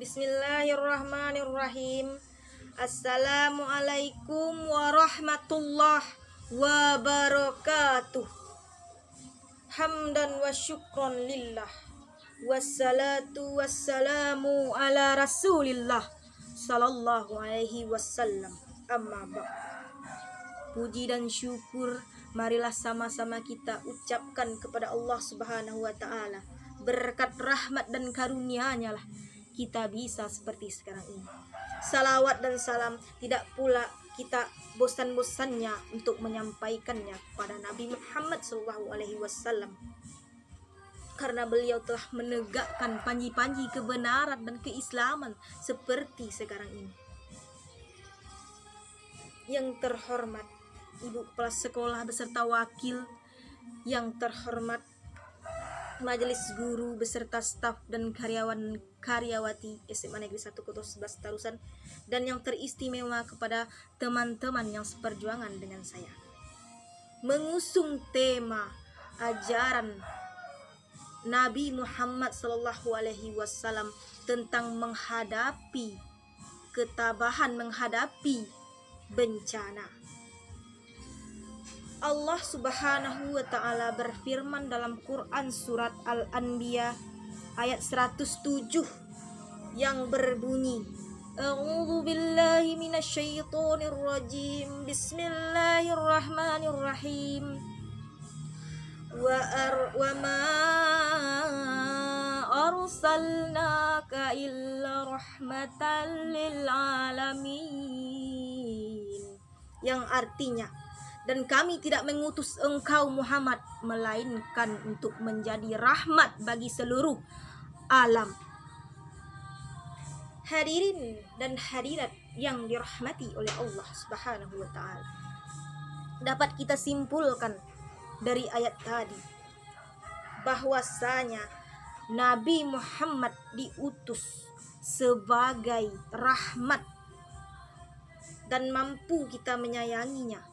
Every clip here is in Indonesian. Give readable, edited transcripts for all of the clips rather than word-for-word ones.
Bismillahirrahmanirrahim. Assalamualaikum warahmatullahi wabarakatuh. Hamdan wa syukron lillah. Wassalatu wassalamu ala rasulillah sallallahu alaihi wasallam. Amma ba'd. Puji dan syukur marilah sama-sama kita ucapkan kepada Allah Subhanahu wa taala. Berkat rahmat dan karunia-Nya lah kita bisa seperti sekarang ini. Salawat dan salam tidak pula kita bosan-bosannya untuk menyampaikannya kepada Nabi Muhammad SAW, karena beliau telah menegakkan panji-panji kebenaran dan keislaman seperti sekarang ini. Yang terhormat Ibu Kepala Sekolah beserta wakil, yang terhormat Majelis Guru beserta staf dan karyawan-karyawati SMA Negeri 1 Koto 11 Tarusan, dan yang teristimewa kepada teman-teman yang seperjuangan dengan saya mengusung tema ajaran Nabi Muhammad SAW tentang menghadapi ketabahan, menghadapi bencana. Allah Subhanahu wa taala berfirman dalam Quran surat Al-Anbiya ayat 107 yang berbunyi, A'udzu billahi minasyaitonir rajim. Bismillahirrahmanirrahim. Wa ma arsalnaka illa rahmatan lil alamin. Yang artinya, dan kami tidak mengutus engkau Muhammad melainkan untuk menjadi rahmat bagi seluruh alam. Hadirin dan hadirat yang dirahmati oleh Allah Subhanahu wa taala, dapat kita simpulkan dari ayat tadi bahwasanya Nabi Muhammad diutus sebagai rahmat dan mampu kita menyayanginya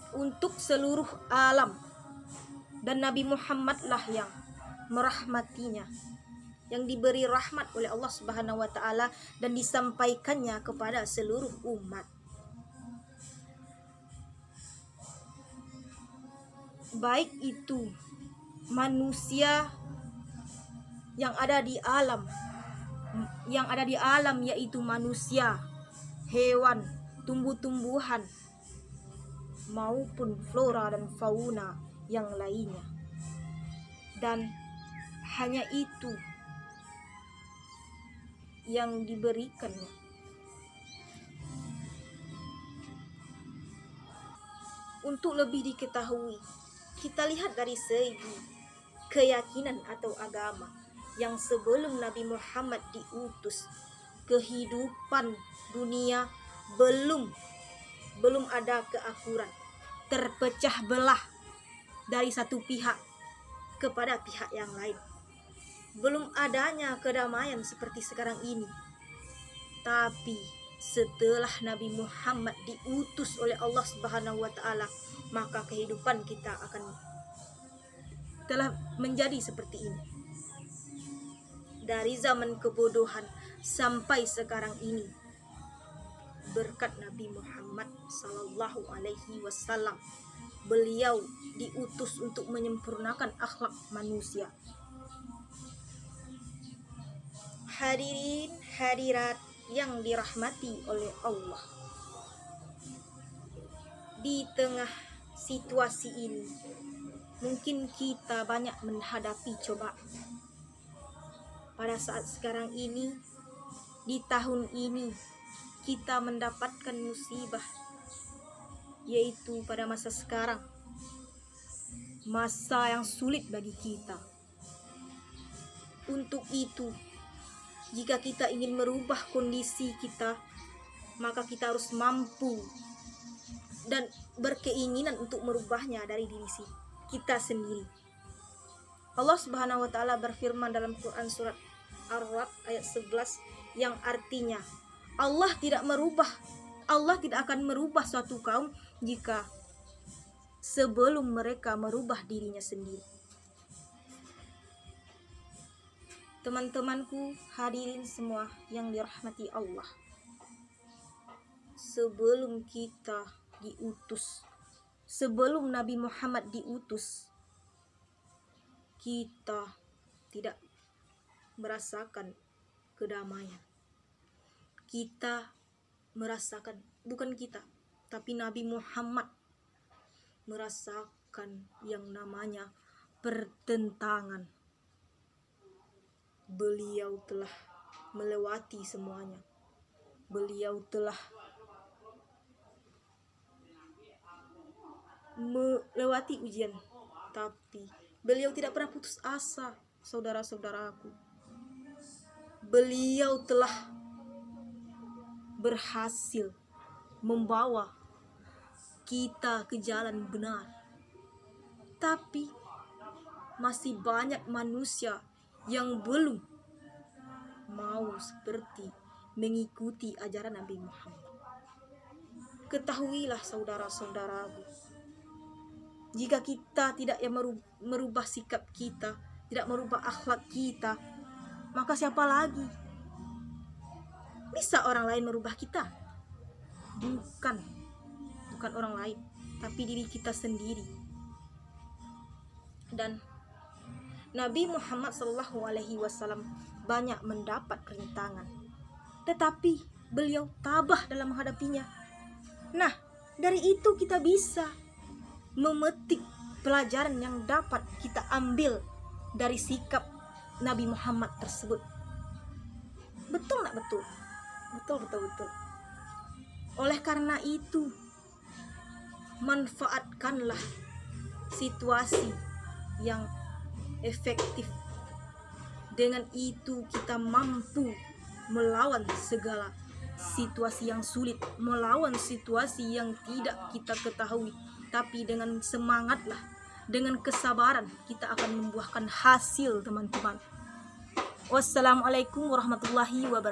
untuk seluruh alam, dan Nabi Muhammad lah yang merahmatinya, yang diberi rahmat oleh Allah Subhanahu wa taala dan disampaikannya kepada seluruh umat. Baik itu manusia yang ada di alam, yaitu manusia, hewan, tumbuh-tumbuhan, maupun flora dan fauna yang lainnya. Dan hanya itu yang diberikannya. Untuk lebih diketahui, kita lihat dari segi keyakinan atau agama yang sebelum Nabi Muhammad diutus, kehidupan dunia belum ada keakuran, terpecah belah dari satu pihak kepada pihak yang lain. Belum adanya kedamaian seperti sekarang ini. Tapi setelah Nabi Muhammad diutus oleh Allah Subhanahu wa taala, maka kehidupan kita telah menjadi seperti ini. Dari zaman kebodohan sampai sekarang ini, berkat Nabi Muhammad sallallahu alaihi wasallam, beliau diutus untuk menyempurnakan akhlak manusia. Hadirin hadirat yang dirahmati oleh Allah, di tengah situasi ini mungkin kita banyak menghadapi cobaan. Pada saat sekarang ini, di tahun ini, kita mendapatkan musibah, yaitu pada masa sekarang, masa yang sulit bagi kita. Untuk itu, jika kita ingin merubah kondisi kita, maka kita harus mampu dan berkeinginan untuk merubahnya dari diri kita sendiri. Allah Subhanahu wa taala berfirman dalam Quran surat Ar-Ra'd ayat 11 yang artinya, Allah tidak akan merubah suatu kaum jika sebelum mereka merubah dirinya sendiri. Teman-temanku, hadirin semua yang dirahmati Allah. Sebelum kita diutus, sebelum Nabi Muhammad diutus, kita tidak merasakan kedamaian. Kita merasakan, bukan kita, tapi Nabi Muhammad merasakan yang namanya pertentangan. Beliau telah melewati semuanya. Beliau telah melewati ujian, tapi beliau tidak pernah putus asa, saudara-saudaraku. Beliau telah berhasil membawa kita ke jalan benar. Tapi masih banyak manusia yang belum mau seperti mengikuti ajaran Nabi Muhammad. Ketahuilah saudara-saudaraku, jika kita tidak merubah sikap kita, tidak merubah akhlak kita, maka siapa lagi? Bisa orang lain merubah kita? Bukan orang lain, tapi diri kita sendiri. Dan Nabi Muhammad SAW banyak mendapat rintangan, tetapi beliau tabah dalam menghadapinya. Nah, dari itu kita bisa memetik pelajaran yang dapat kita ambil dari sikap Nabi Muhammad tersebut. Betul nggak betul? Betul. Oleh karena itu, manfaatkanlah situasi yang efektif. Dengan itu kita mampu melawan segala situasi yang sulit, melawan situasi yang tidak kita ketahui. Tapi dengan semangatlah, dengan kesabaran kita akan membuahkan hasil, teman-teman. Wassalamualaikum warahmatullahi wabarakatuh.